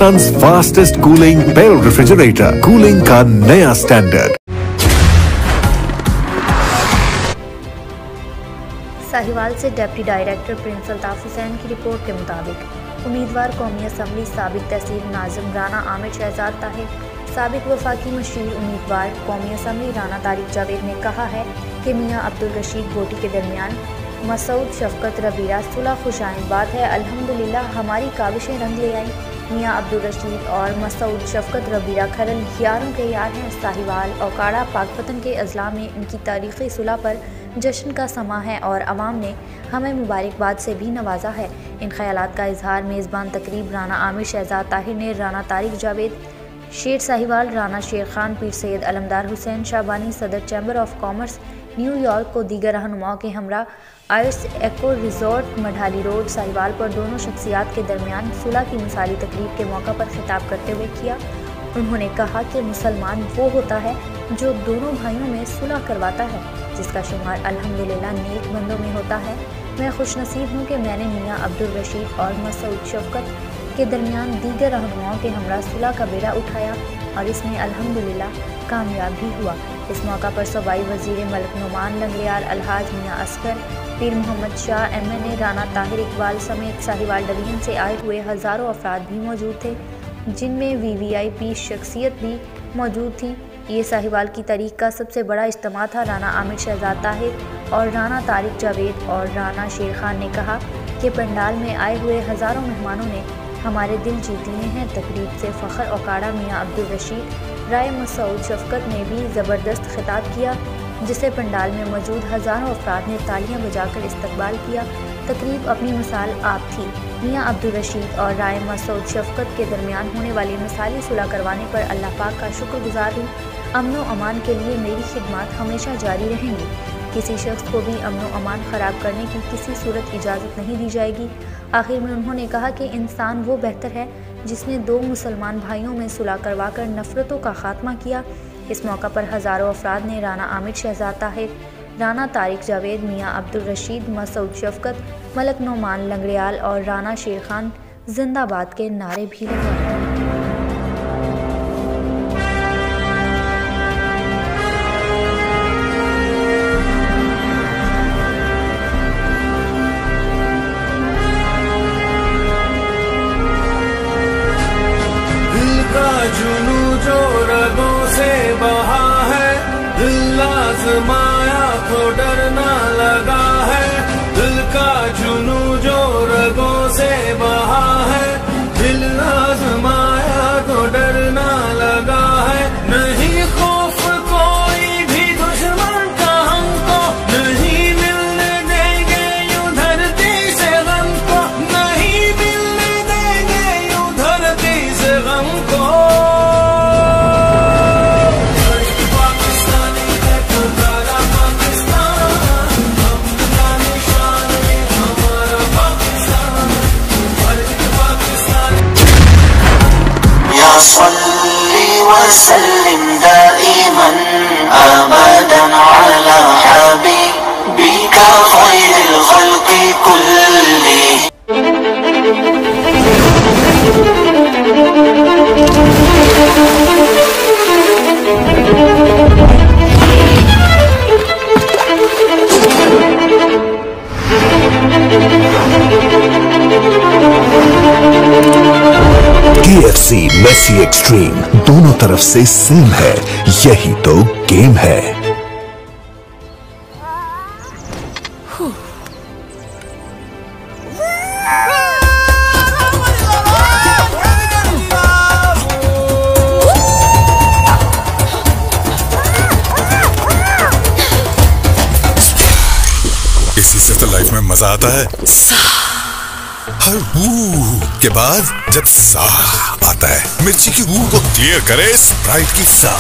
हिंदुस्तान्स fastest cooling barrel refrigerator, cooling का नया standard. Sahiwal से deputy director Prince Altaf Hussain की रिपोर्ट के मुताबिक उम्मीदवार कौमी असम्बली साबिक तहसील नाज़िम राना आमिर शहजाद ताहिर, साबिक वफाकी मशीर उम्मीदवार कौमी असम्बली राना तारिक जावेद ने कहा है कि मियाँ अब्दुल रशीद भोटी के दरमियान मसूद शफकत रबीरा सुलह खुशाइन बात है। अल्हम्दुलिल्लाह हमारी काविशें रंग ले आई। मियाँ अब्दुल रशीद और मसूद शफकत रबीरा खरल यारों के यार हैं। साहिवाल और काड़ा पाकपतन के अजला में इनकी तारीख़ी सुलह पर जश्न का समा है और अवाम ने हमें मुबारकबाद से भी नवाजा है। इन ख्यालात का इजहार मेज़बान तकरीब राना आमिर शहजाद ताहिर ने राना तारिक जावेद, शेर साहिवाल, राना शेर खान, पीर सैयद अलमदार हुसैन शाबानी, सदर चैम्बर ऑफ कॉमर्स न्यूयॉर्क को दीगर रहनुमाओं के हमरा आयर्स एको रिजॉर्ट मढ़ाली रोड साहिवाल पर दोनों शख्सियात के दरमियान सुलह की मिसाली तकरीब के मौका पर खिताब करते हुए किया। उन्होंने कहा कि मुसलमान वो होता है जो दोनों भाइयों में सुलह करवाता है, जिसका शुमार अल्हम्दुलिल्लाह नेक बंदों में होता है। मैं खुशनसीब हूँ कि मैंने मियाँ अब्दुल रशीद और मसूद शफकत के दरमियान दीगर रहनुमाओं के हमरा सुलह का बेड़ा उठाया और इसमें अल्हम्दुलिल्लाह कामयाब भी हुआ। इस मौका पर सूबाई वज़ीर मलिक नुमान लंगड़ियाल, अलहाज मियाँ असगर, पीर मोहम्मद शाह, MNA राना ताहिर इकबाल समेत साहिवाल डिवीज़न से आए हुए हज़ारों अफराद भी मौजूद थे, जिनमें VVIP शख्सियत भी मौजूद थी। ये साहिवाल की तारीख का सबसे बड़ा इज्तिमा था। राना आमिर शहजाद ताहिर और राना तारिक जावेद और राना शेर खान ने कहा कि पंडाल में आए हुए हज़ारों मेहमानों ने हमारे दिल जीत लिए हैं। तकरीब से फ़ख्र औकाड़ा मियाँ अब्दुल रशीद, राय मसूद शफकत ने भी ज़बरदस्त खिताब किया, जिसे पंडाल में मौजूद हज़ारों अफराद ने तालियां बजाकर इस्तकबाल किया। तकरीब अपनी मिसाल आप थी। मियाँ अब्दुल रशीद और राय मसूद शफकत के दरमियान होने वाली मिसाली सुलह करवाने पर अल्लाह पाक का शुक्रगुजार हूँ। अमन व अमान के लिए मेरी खिदमत हमेशा जारी रहेंगी। किसी शख्स को भी अमन व अमान ख़राब करने की किसी सूरत इजाज़त नहीं दी जाएगी। आखिर में उन्होंने कहा कि इंसान वो बेहतर है जिसने दो मुसलमान भाइयों में सुलह करवा कर नफ़रतों का ख़ात्मा किया। इस मौका पर हज़ारों अफराद ने राना आमिर शहजाद ताहिर, राना तारिक जावेद, मियाँ अब्दुल रशीद, मसूद शफकत, मलिक नुमान लंगड़ियाल और राना शेर खान जिंदाबाद के नारे भी लगाए। जुनू जो रगों से बहा है, दिल आज़माया तो डरना लगा है। दिल का जुनू जो रगों से बहा है, दिल आज़माया तो डरना लगा है। नहीं खौफ कोई भी दुश्मन का हमको, नहीं मिलने देंगे यूं धरती से गम को, नहीं मिलने देंगे यूं धरती से गम को। सल्ली वसल्लिम दाइमन अबदन अला हबीबिका खैरिल खल्क़ि कुल्लिहिम। KFC मेसी एक्सट्रीम दोनों तरफ से सेम है, यही तो गेम है। इसी से तो लाइफ में मजा आता है। हर के बाद जब सा आता है, मिर्ची की को क्लियर करे स्प्राइट की सा।